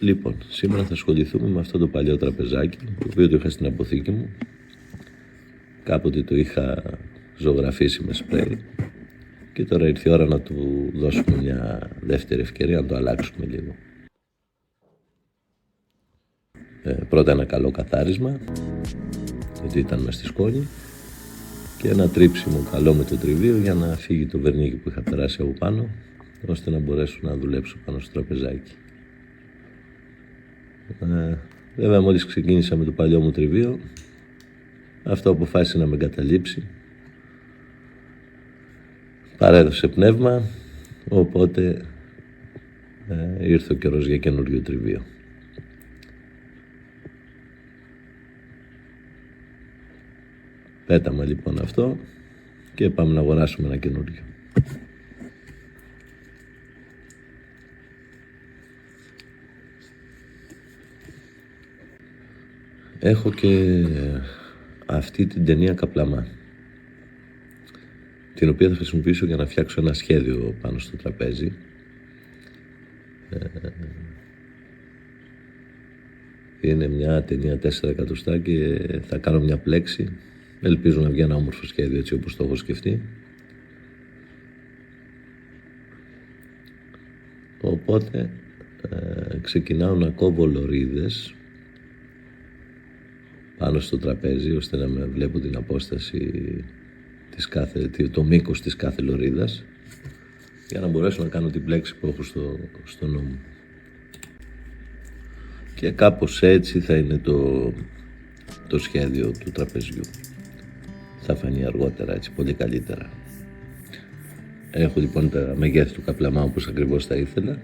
Λοιπόν, σήμερα θα ασχοληθούμε με αυτό το παλιό τραπεζάκι, το οποίο το είχα στην αποθήκη μου. Κάποτε το είχα ζωγραφίσει με σπρέι και τώρα ήρθε η ώρα να του δώσουμε μια δεύτερη ευκαιρία, να το αλλάξουμε λίγο. Πρώτα ένα καλό καθάρισμα, γιατί ήταν μες στη σκόνη, και ένα τρίψιμο καλό με το τριβείο για να φύγει το βερνίκι που είχα περάσει από πάνω, ώστε να μπορέσω να δουλέψω πάνω στο τραπεζάκι. Βέβαια, μόλις ξεκίνησα με το παλιό μου τριβείο, αυτό αποφάσισε να με εγκαταλείψει. Παρέδωσε πνεύμα, οπότε ήρθε ο καιρός για καινούριο τριβείο. Πέταμε λοιπόν αυτό και πάμε να αγοράσουμε ένα καινούριο. Έχω και αυτή την ταινία Καπλαμά, την οποία θα χρησιμοποιήσω για να φτιάξω ένα σχέδιο πάνω στο τραπέζι. Είναι μια ταινία 4 εκατοστά και θα κάνω μια πλέξη. Ελπίζω να βγει ένα όμορφο σχέδιο, έτσι όπως το έχω σκεφτεί. Οπότε ξεκινάω να κόβω λωρίδες πάνω στο τραπέζι, ώστε να με βλέπω την απόσταση το μήκος της κάθε λωρίδας, για να μπορέσω να κάνω την πλέξη που έχω στο νου μου. Και κάπως έτσι θα είναι το σχέδιο του τραπεζιού. Θα φανεί αργότερα έτσι πολύ καλύτερα. Έχω λοιπόν τα μεγέθη του καπλαμά όπως ακριβώς τα ήθελα,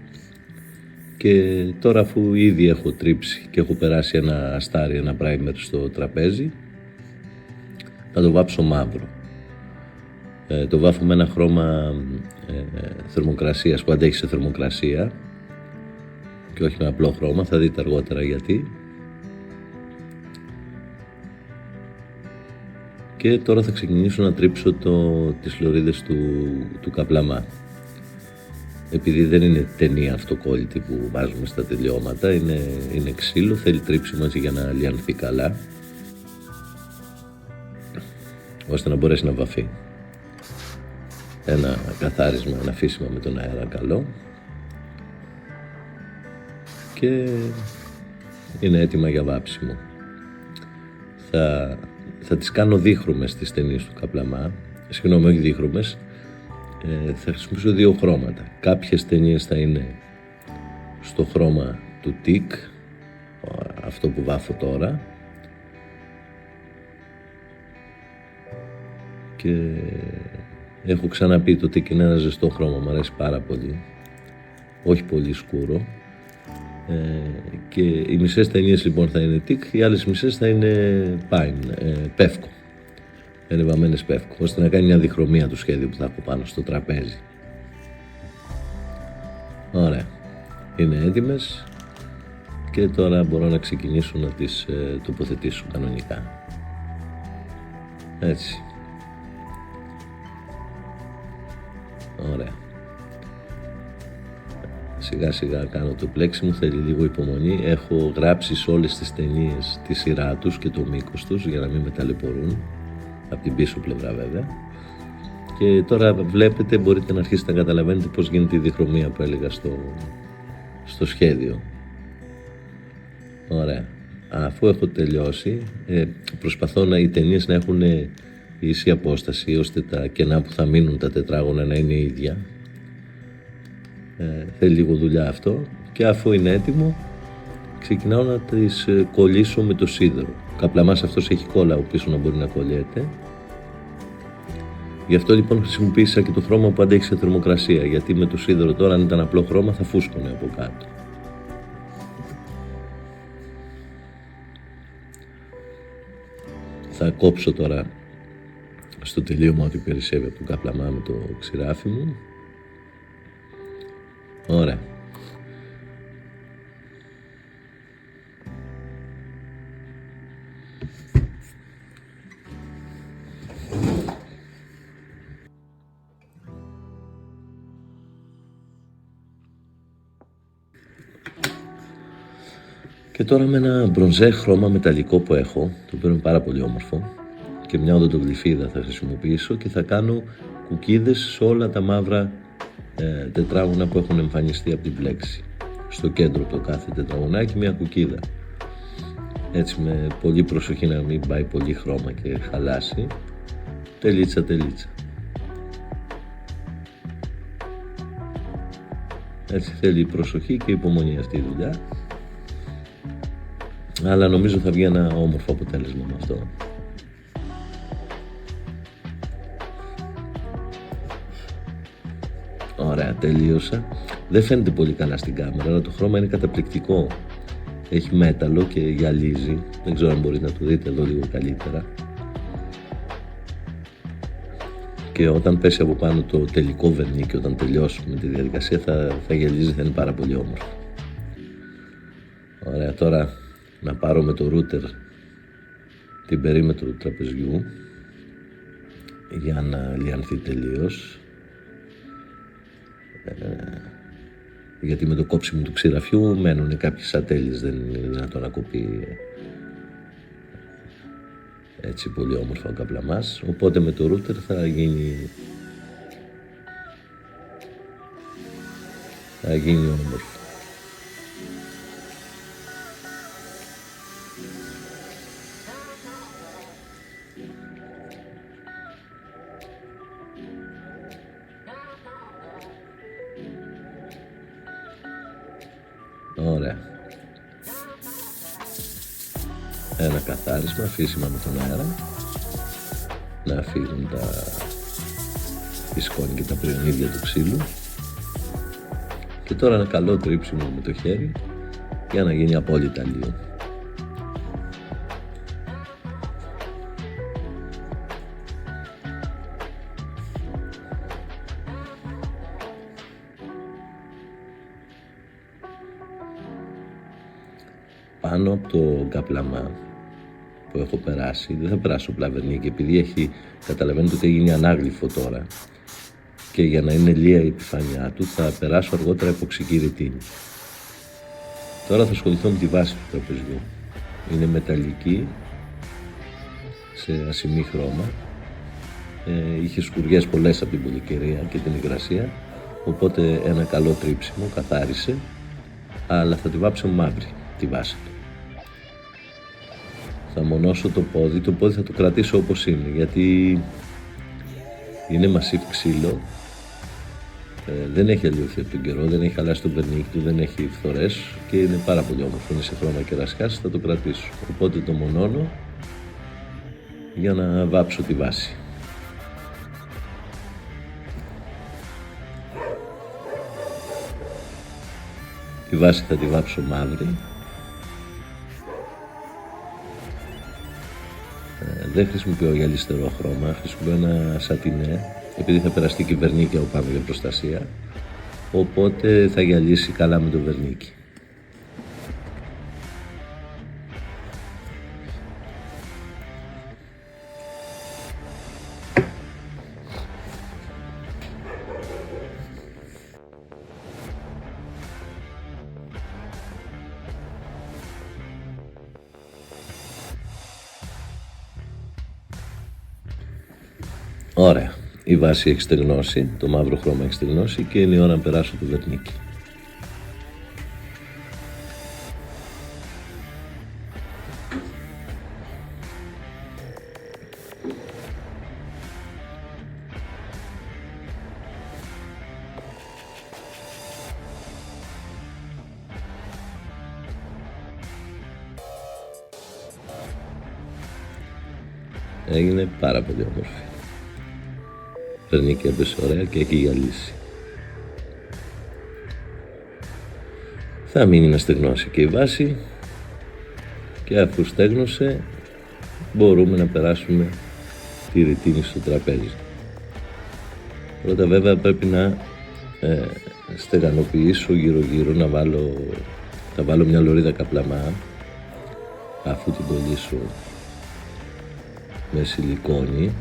και τώρα, αφού ήδη έχω τρίψει και έχω περάσει ένα αστάρι, ένα primer στο τραπέζι, θα το βάψω μαύρο. Το βάφω με ένα χρώμα θερμοκρασίας που αντέχει σε θερμοκρασία και όχι με απλό χρώμα, θα δείτε αργότερα γιατί. Και τώρα θα ξεκινήσω να τρίψω τις λωρίδες του καπλαμά. Επειδή δεν είναι ταινία αυτοκόλλητη που βάζουμε στα τελειώματα, είναι ξύλο, θέλει τρίψιμο έτσι για να λιανθεί καλά, ώστε να μπορέσει να βαφεί. Ένα καθάρισμα, ένα αφήσιμα με τον αέρα καλό, και είναι έτοιμα για βάψιμο. Θα τις κάνω δίχρωμες τις ταινίες του καπλαμά, συγγνώμη, όχι δίχρωμες. Θα χρησιμοποιήσω δύο χρώματα. Κάποιες ταινίες θα είναι στο χρώμα του τικ, αυτό που βάφω τώρα, και έχω ξαναπεί το τικ είναι ένα ζεστό χρώμα, μου αρέσει πάρα πολύ, όχι πολύ σκούρο, και οι μισές ταινίες λοιπόν θα είναι τικ, οι άλλες μισές θα είναι πεύκο, ενεβαμένες πεύκο, ώστε να κάνει μια διχρωμία του σχέδιου που θα έχω πάνω στο τραπέζι. Ωραία, είναι έτοιμες και τώρα μπορώ να ξεκινήσω να τις τοποθετήσω κανονικά. Έτσι. Ωραία. Σιγά σιγά κάνω το πλέξι μου, θέλει λίγο υπομονή. Έχω γράψει σε όλες τις ταινίες τη σειρά τους και το μήκος τους για να μην με ταλαιπωρούν, από την πίσω πλευρά βέβαια. Και τώρα βλέπετε, μπορείτε να αρχίσετε να καταλαβαίνετε πώς γίνεται η διχρωμία που έλεγα στο σχέδιο. Ωραία. Αφού έχω τελειώσει, προσπαθώ οι ταινίες να έχουν ίση απόσταση, ώστε τα κενά που θα μείνουν τα τετράγωνα να είναι ίδια. Θέλει λίγο δουλειά αυτό, και αφού είναι έτοιμο ξεκινάω να τις κολλήσω με το σίδερο. Ο καπλαμάς αυτός έχει κόλλα από πίσω να μπορεί να κολλιέται. Γι' αυτό λοιπόν χρησιμοποίησα και το χρώμα που αντέχει σε θερμοκρασία, γιατί με το σίδερο τώρα, αν ήταν απλό χρώμα, θα φούσκωνε από κάτω. Θα κόψω τώρα στο τελείωμα ό,τι περισσεύει από το καπλαμά με το ξηράφι μου. Ωραία. Και τώρα με ένα μπρονζέ χρώμα μεταλλικό που έχω, το οποίο είναι πάρα πολύ όμορφο, και μια οδοντογλυφίδα θα χρησιμοποιήσω και θα κάνω κουκίδες σε όλα τα μαύρα τετράγωνα που έχουν εμφανιστεί από την πλέξη. Στο κέντρο από το κάθε τετραγωνάκι μια κουκίδα. Έτσι με πολύ προσοχή να μην πάει πολύ χρώμα και χαλάσει. Τελίτσα. Έτσι θέλει προσοχή και υπομονή αυτή η δουλειά. Αλλά νομίζω θα βγει ένα όμορφο αποτέλεσμα με αυτό. Ωραία, τελείωσα. Δεν φαίνεται πολύ καλά στην κάμερα, αλλά το χρώμα είναι καταπληκτικό. Έχει μέταλλο και γυαλίζει. Δεν ξέρω αν μπορείτε να το δείτε εδώ λίγο καλύτερα. Και όταν πέσει από πάνω το τελικό βερνίκι, όταν τελειώσουμε τη διαδικασία, θα γυαλίζει, θα είναι πάρα πολύ όμορφο. Ωραία, τώρα να πάρω με το ρούτερ την περίμετρο του τραπεζιού για να λιανθεί τελείως. Γιατί με το κόψιμο του ξηραφιού μένουν κάποιες ατέλειες, δεν είναι δυνατόν να κοπεί έτσι πολύ όμορφα ο καπλαμάς, οπότε με το ρούτερ θα γίνει όμορφο. Ωραία. Ένα καθάρισμα, αφήσιμα με τον αέρα, να φύγουν η σκόνη και τα πριονίδια του ξύλου. Και τώρα ένα καλό τρίψιμο με το χέρι για να γίνει απόλυτα λίγο. Πάνω από το καπλαμά που έχω περάσει, δεν θα περάσω πλαβερνί, και επειδή καταλαβαίνετε ότι έχει γίνει ανάγλυφο τώρα και για να είναι λία η επιφάνειά του θα περάσω αργότερα εποξική ρετίνη. Τώρα θα ασχοληθώ με τη βάση του τραπεζιού. Είναι μεταλλική σε ασημή χρώμα, είχε σκουριές πολλές από την πολυκαιρία και την υγρασία, οπότε ένα καλό τρίψιμο καθάρισε, αλλά θα τη βάψω μαύρη τη βάση του. Θα μονώσω το πόδι θα το κρατήσω όπως είναι, γιατί είναι μασίφ ξύλο, δεν έχει αλλοιωθεί από τον καιρό, δεν έχει χαλάσει το βερνίκι του, δεν έχει φθορές και είναι πάρα πολύ όμορφο, είναι σε χρώμα κερασιάς, θα το κρατήσω. Οπότε το μονώνω για να βάψω τη βάση. Τη βάση θα τη βάψω μαύρη. Δεν χρησιμοποιώ γυαλιστερό χρώμα, χρησιμοποιώ ένα σατινέ, επειδή θα περαστεί και βερνίκι από πάνω για προστασία, οπότε θα γυαλίσει καλά με το βερνίκι. Ωραία, η βάση έχει στεγνώσει, το μαύρο χρώμα έχει στεγνώσει και είναι η ώρα να περάσω το βερνίκι. Έγινε πάρα πολύ όμορφη. Παίρνει και έπεσε ωραία και έχει γυαλίσει. Θα μείνει να στεγνώσει και η βάση και αφού στέγνωσε μπορούμε να περάσουμε τη ρετίνη στο τραπέζι. Πρώτα βέβαια πρέπει να στεγανοποιήσω γύρω να βάλω μια λωρίδα καπλαμά, αφού την κολλήσω με σιλικόνη.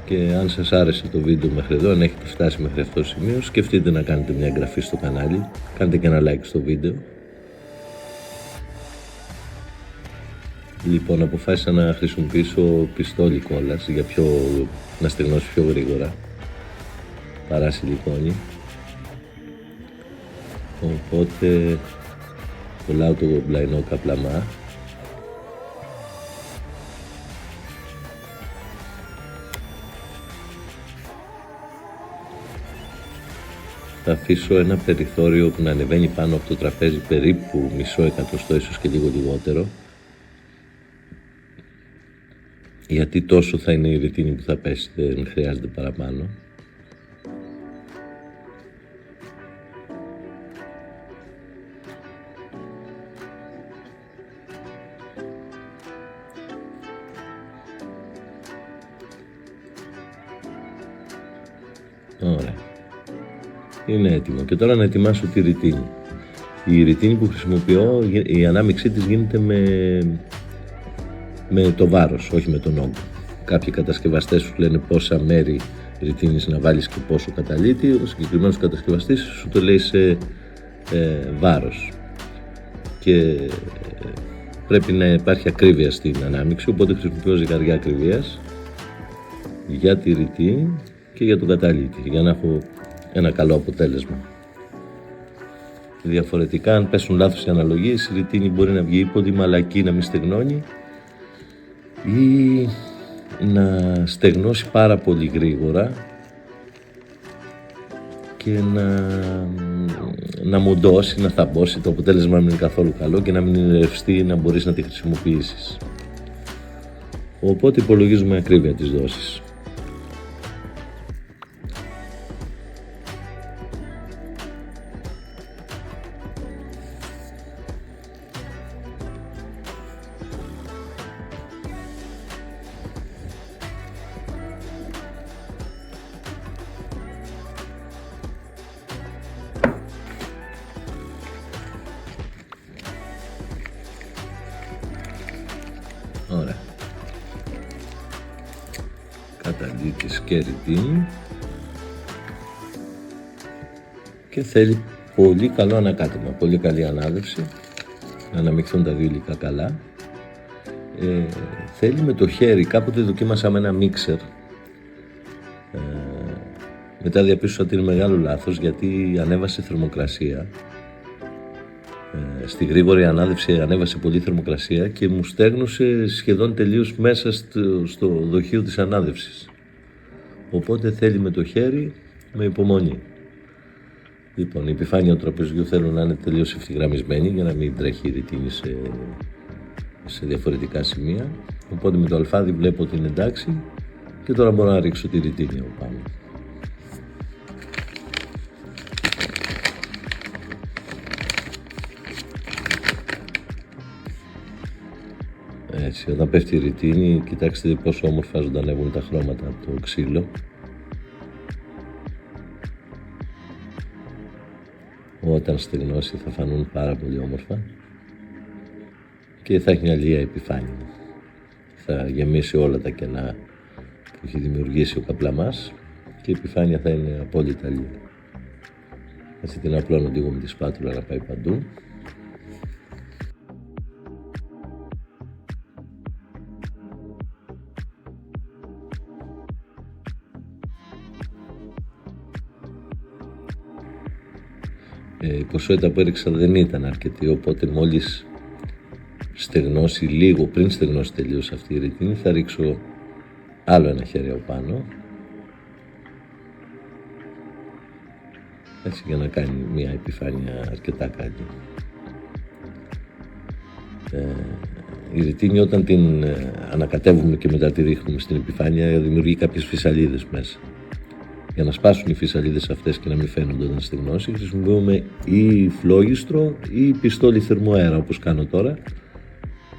Και αν σας άρεσε το βίντεο μέχρι εδώ, αν έχετε φτάσει μέχρι αυτό το σημείο, σκεφτείτε να κάνετε μια εγγραφή στο κανάλι, κάντε και ένα like στο βίντεο. Λοιπόν, αποφάσισα να χρησιμοποιήσω πιστόλι κόλλας για να στεγνώσει πιο γρήγορα παρά σιλικόνη. Οπότε κολλάω το μπλαϊνό καπλαμά. Θα αφήσω ένα περιθώριο που να ανεβαίνει πάνω από το τραπέζι περίπου μισό εκατοστό, ίσως και λίγο λιγότερο, γιατί τόσο θα είναι η ρητίνη που θα πέσει, δεν χρειάζεται παραπάνω. Ωραία. Είναι έτοιμο. Και τώρα να ετοιμάσω τη ρητίνη. Η ρητίνη που χρησιμοποιώ, η ανάμειξή της γίνεται με το βάρος, όχι με τον όγκο. Κάποιοι κατασκευαστές σου λένε πόσα μέρη ρητίνης να βάλεις και πόσο καταλύτη. Ο συγκεκριμένος κατασκευαστής σου το λέει σε βάρος. Και πρέπει να υπάρχει ακρίβεια στην ανάμειξη, οπότε χρησιμοποιώ ζυγαριά ακριβίας για τη ρητίνη και για τον καταλύτη, για να έχω ένα καλό αποτέλεσμα. Διαφορετικά, αν πέσουν λάθος οι αναλογίες, η ρητίνη μπορεί να βγει πολύ μαλακή, να μην στεγνώνει, ή να στεγνώσει πάρα πολύ γρήγορα και να μουντώσει, να θαμπώσει, το αποτέλεσμα να μην είναι καθόλου καλό και να μην είναι ρευστή, να μπορείς να τη χρησιμοποιήσεις. Οπότε υπολογίζουμε ακρίβεια τις δόσεις. Ωραία. Καταλύτης και ρητίνη. Και θέλει πολύ καλό ανακάτεμα, πολύ καλή ανάδευση, να αναμειχθούν τα δύο υλικά καλά. Θέλει με το χέρι, κάποτε δοκίμασα με ένα μίξερ. Μετά διαπίστωσα ότι είναι μεγάλο λάθος, γιατί ανέβασε θερμοκρασία. Στη γρήγορη ανάδευση ανέβασε πολύ θερμοκρασία και μου στέγνωσε σχεδόν τελείως μέσα στο δοχείο της ανάδευσης. Οπότε θέλει με το χέρι, με υπομονή. Λοιπόν, η επιφάνεια του τραπεζιού θέλω να είναι τελείως ευθυγραμμισμένη για να μην τρέχει η ρητίνη σε διαφορετικά σημεία. Οπότε με το αλφάδι βλέπω ότι είναι εντάξει και τώρα μπορώ να ρίξω τη ρητίνη από πάνω. Έτσι, όταν πέφτει η ρητίνη, κοιτάξτε πόσο όμορφα ζωντανεύουν τα χρώματα από το ξύλο. Όταν στεγνώσει θα φανούν πάρα πολύ όμορφα και θα έχει μια αλληλεία επιφάνεια. Θα γεμίσει όλα τα κενά που έχει δημιουργήσει ο καπλαμάς και η επιφάνεια θα είναι απόλυτα αλληλεία. Έτσι την απλώνω λίγο με τη σπάτουλα να πάει παντού. Η ποσότητα που έριξα δεν ήταν αρκετή, οπότε μόλις στεγνώσει λίγο, πριν στεγνώσει τελείως αυτή η ρητίνη, θα ρίξω άλλο ένα χέρι από πάνω, έτσι, για να κάνει μια επιφάνεια αρκετά καλή. Η ρητίνη, όταν την ανακατεύουμε και μετά τη ρίχνουμε στην επιφάνεια, δημιουργεί κάποιες φυσαλίδες μέσα. Για να σπάσουν οι φυσαλίδες αυτές και να μην φαίνονται όταν στεγνώσει, χρησιμοποιούμε ή φλόγιστρο ή πιστόλι θερμοαέρα, όπως κάνω τώρα,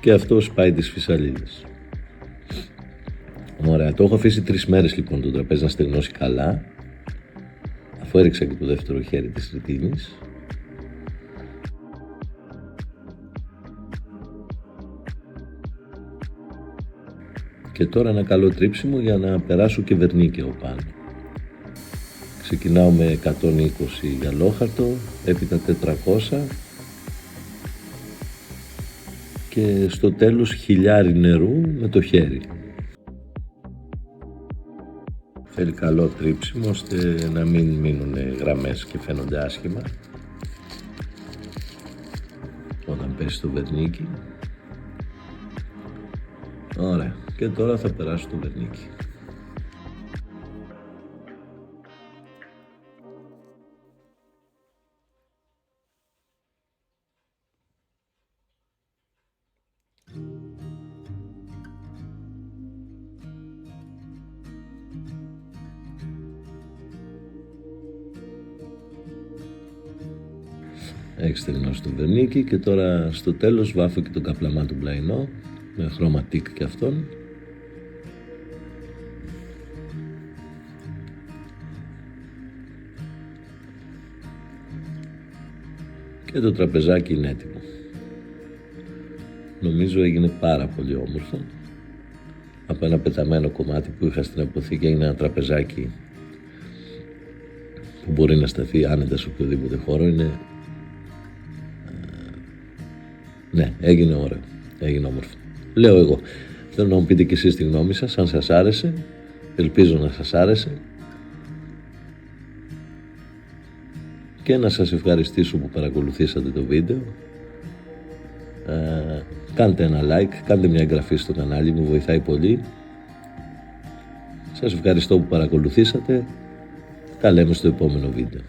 και αυτό σπάει τις φυσαλίδες. Ωραία, το έχω αφήσει 3 μέρες λοιπόν το τραπέζι να στεγνώσει καλά, αφού έριξα και το δεύτερο χέρι της ρητίνης. Και τώρα ένα καλό τρίψιμο για να περάσω και βερνίκαιο πάνω. Ξεκινάω με 120 γυαλόχαρτο, έπειτα 400 και στο τέλος χιλιάρι νερού με το χέρι. Θέλει καλό τρίψιμο ώστε να μην μείνουν γραμμές και φαίνονται άσχημα όταν πέσει το βερνίκι. Ωραία, και τώρα θα περάσω το βερνίκι. Έχει στεγνώσει το βερνίκι και τώρα στο τέλος βάφω και τον καπλαμά του μπλαϊνό με χρώμα τικ και αυτόν. Και το τραπεζάκι είναι έτοιμο. Νομίζω έγινε πάρα πολύ όμορφο. Από ένα πεταμένο κομμάτι που είχα στην αποθήκη έγινε ένα τραπεζάκι που μπορεί να σταθεί άνετα σε οποιοδήποτε χώρο. Ναι, έγινε ωραίο, έγινε όμορφο. Λέω εγώ, θέλω να μου πείτε κι εσείς τη γνώμη σας, αν σας άρεσε, ελπίζω να σας άρεσε και να σας ευχαριστήσω που παρακολουθήσατε το βίντεο. Κάντε ένα like, κάντε μια εγγραφή στο κανάλι, μου βοηθάει πολύ. Σας ευχαριστώ που παρακολουθήσατε, τα λέμε στο επόμενο βίντεο.